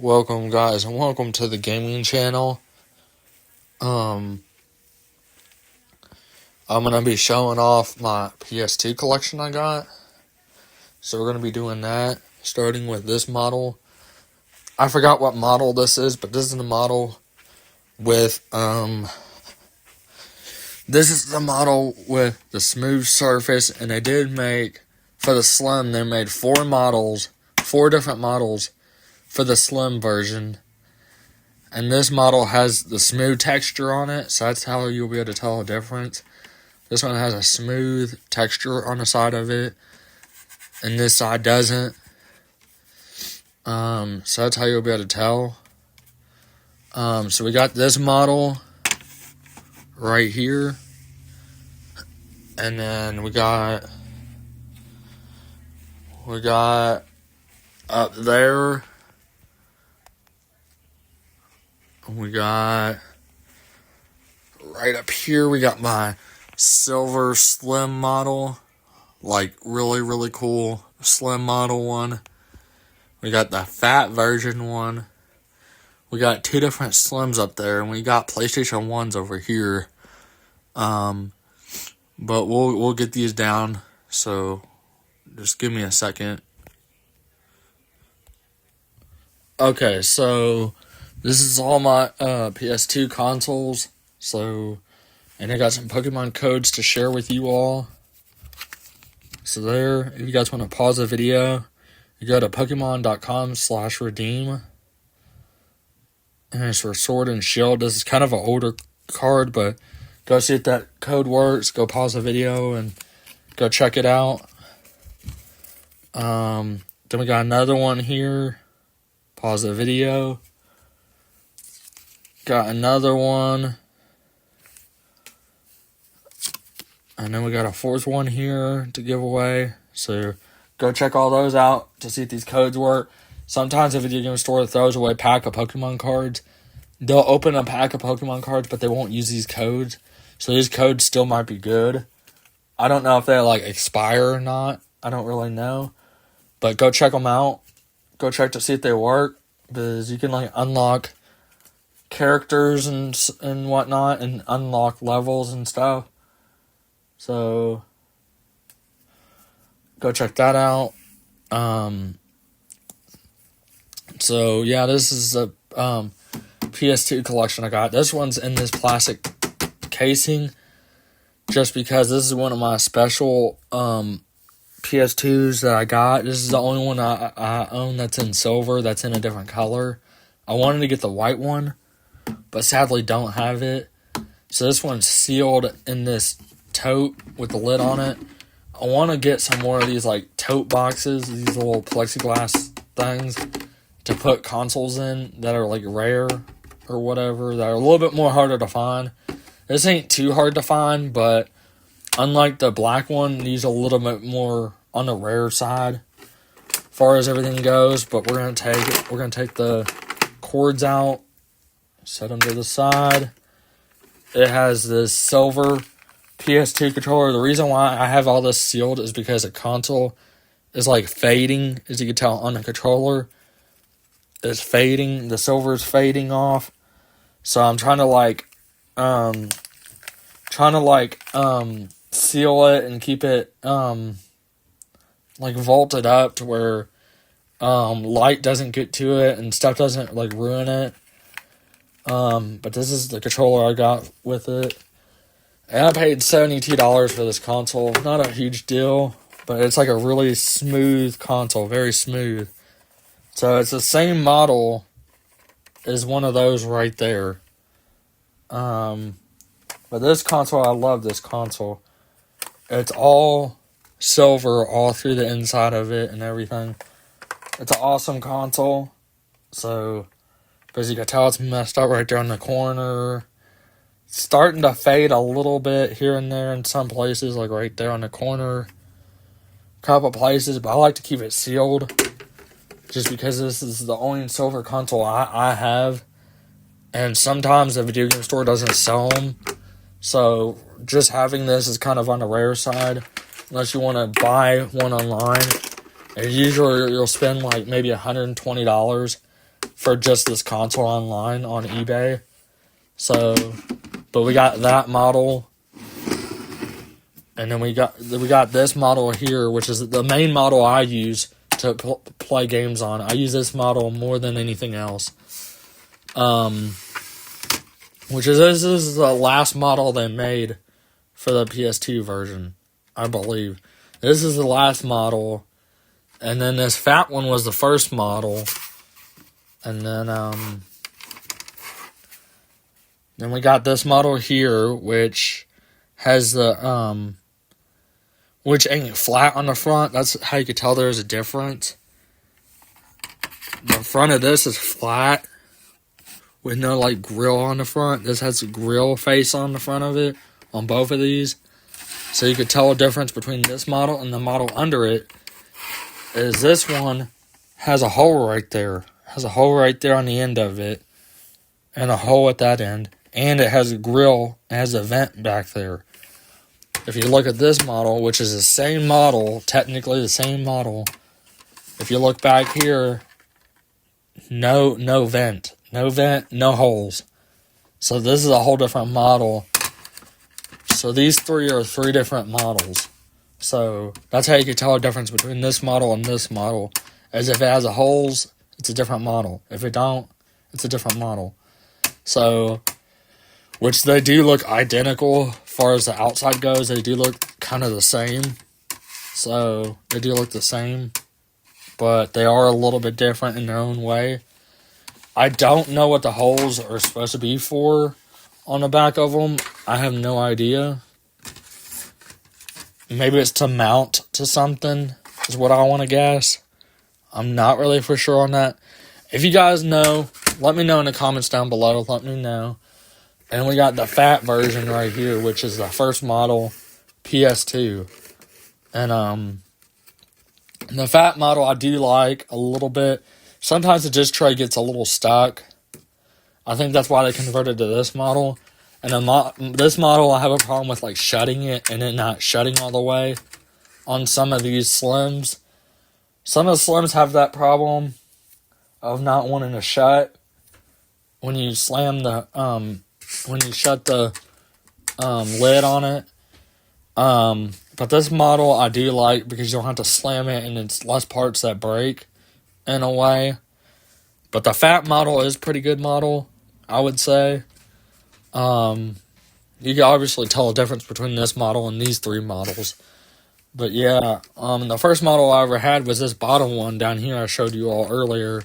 Welcome guys and welcome to the gaming channel. I'm gonna be showing off my PS2 collection I got. So we're gonna be doing that, starting with this model. I forgot what model this is, but this is the model with this is the model with the smooth surface, and they did make for the Slim, they made four different models for the Slim version. And this model has the smooth texture on it, so that's how you'll be able to tell the difference. This one has a smooth texture on the side of it, and this side doesn't. So that's how you'll be able to tell. So we got this model right here, and then we got up there. We got right up here, we got my silver Slim model, like really cool Slim model one. We got the fat version one. We got two different Slims up there, and we got PlayStation 1s over here. But we'll get these down, so just give me a second. Okay, so this is all my PS2 consoles, and I got some Pokemon codes to share with you all. So there, if you guys want to pause the video, you go to Pokemon.com/redeem, and it's for Sword and Shield. This is kind of an older card, but go see if that code works. Go pause the video and go check it out. Then we got another one here. Pause the video. Got another one. And then we got a fourth one here to give away. So go check all those out to see if these codes work. Sometimes a video game store throws away a pack of Pokemon cards. They'll open a pack of Pokemon cards, but they won't use these codes. So these codes still might be good. I don't know if they expire or not. I don't really know. But go check them out. Go check to see if they work. Because you can unlock characters and whatnot, and unlock levels and stuff. So go check that out. So yeah, this is the PS2 collection I got. This one's in this plastic casing, just because this is one of my special PS2s that I got. This is the only one I own that's in silver, that's in a different color. I wanted to get the white one, but sadly don't have it. So this one's sealed in this tote with the lid on it. I want to get some more of these tote boxes, these little plexiglass things to put consoles in that are rare or whatever, that are a little bit more harder to find. This ain't too hard to find, but unlike the black one, these are a little bit more on the rare side as far as everything goes. But we're gonna take the cords out, set them to the side. It has this silver PS2 controller. The reason why I have all this sealed is because the console is fading, as you can tell on the controller. It's fading. The silver is fading off. So I'm trying to seal it and keep it vaulted up to where light doesn't get to it and stuff doesn't ruin it. But this is the controller I got with it. And I paid $72 for this console. Not a huge deal, but it's a really smooth console, very smooth. So it's the same model as one of those right there. But this console, I love this console. It's all silver all through the inside of it and everything. It's an awesome console. So, because you can tell it's messed up right there in the corner. It's starting to fade a little bit here and there in some places, right there on the corner. A couple places, but I like to keep it sealed. Just because this is the only silver console I have. And sometimes the video game store doesn't sell them. So just having this is kind of on the rare side. Unless you want to buy one online. And usually you'll spend maybe $120 for just this console online on eBay. So, but we got that model, and then we got this model here, which is the main model I use to play games on. I use this model more than anything else. This is the last model they made for the PS2 version, I believe. This is the last model, and then this fat one was the first model, and then we got this model here, which has the which ain't flat on the front. That's how you could tell there's a difference. The front of this is flat with no like grill on the front. This has a grill face on the front of it on both of these. So you could tell a difference between this model and the model under it is this one has a hole right there. Has a hole right there on the end of it and a hole at that end. And it has a grill, it has a vent back there. If you look at this model, which is the same model, technically the same model, if you look back here, no vent, no holes. So this is a whole different model. So these three are three different models. So that's how you can tell a difference between this model and this model. As if it has a holes, it's a different model. If it don't, it's a different model. So, which they do look identical as far as the outside goes. They do look kind of the same. So they do look the same, but they are a little bit different in their own way. I don't know what the holes are supposed to be for on the back of them. I have no idea. Maybe it's to mount to something, is what I want to guess. I'm not really for sure on that. If you guys know, let me know in the comments down below. Let me know. And we got the fat version right here, which is the first model PS2. And the fat model I do like a little bit. Sometimes the disc tray gets a little stuck. I think that's why they converted to this model. And this model, I have a problem with like shutting it and it not shutting all the way on some of these Slims. Some of the Slims have that problem of not wanting to shut when you slam the when you shut the lid on it. But this model I do like because you don't have to slam it and it's less parts that break in a way. But the fat model is a pretty good model, I would say. You can obviously tell a difference between this model and these three models. But yeah, the first model I ever had was this bottom one down here I showed you all earlier.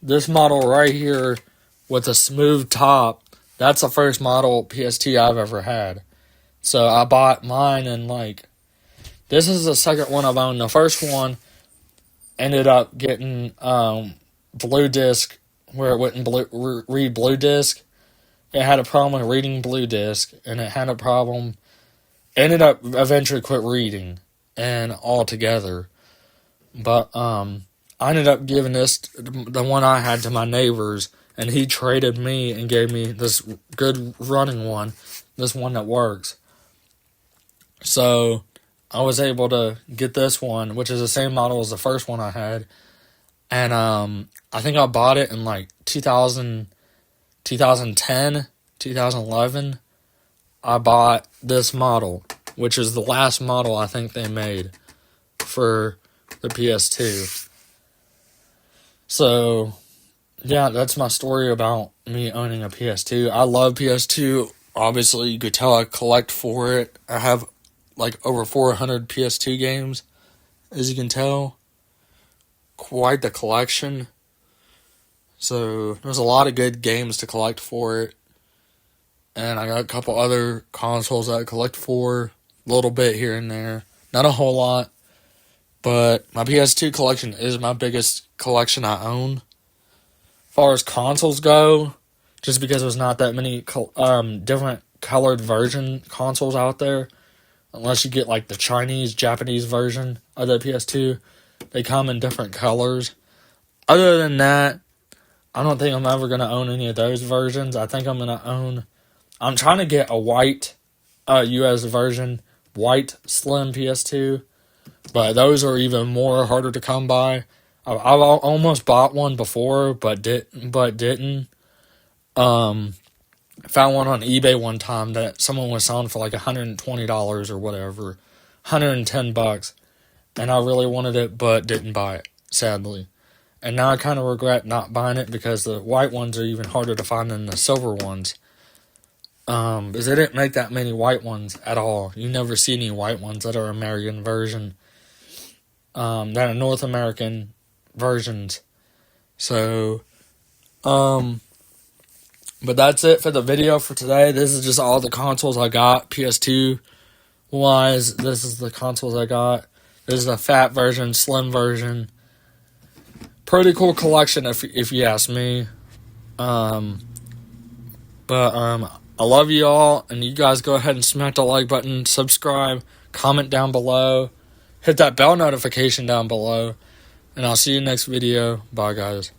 This model right here with a smooth top, that's the first model PST I've ever had. So I bought mine and this is the second one I've owned. The first one ended up getting blue disc where it wouldn't read blue disc. It had a problem with reading blue disc, and it had a problem. Ended up eventually quit reading and altogether. But I ended up giving the one I had to my neighbors, and he traded me and gave me this good running one, this one that works. So I was able to get this one, which is the same model as the first one I had. And I think I bought it in 2010, 2011. I bought this model, which is the last model I think they made for the PS2. So, yeah, that's my story about me owning a PS2. I love PS2. Obviously, you could tell I collect for it. I have over 400 PS2 games, as you can tell. Quite the collection. So there's a lot of good games to collect for it. And I got a couple other consoles that I collect for, a little bit here and there. Not a whole lot. But my PS2 collection is my biggest collection I own. As far as consoles go, just because there's not that many different colored version consoles out there. Unless you get the Chinese, Japanese version of the PS2. They come in different colors. Other than that, I don't think I'm ever going to own any of those versions. I think I'm trying to get a white US version, white slim PS2. but those are even more harder to come by. I've almost bought one before, but didn't. Found one on eBay one time that someone was selling for like $120 or whatever, $110, and I really wanted it, but didn't buy it, sadly. And now I kind of regret not buying it because the white ones are even harder to find than the silver ones. Because they didn't make that many white ones at all. You never see any white ones that are American version, that are North American versions. So, but that's it for the video for today. This is just all the consoles I got. PS2 wise, this is the consoles I got. This is the fat version, slim version. Pretty cool collection if you ask me. I love you all, and you guys go ahead and smack the like button, subscribe, comment down below, hit that bell notification down below, and I'll see you next video. Bye, guys.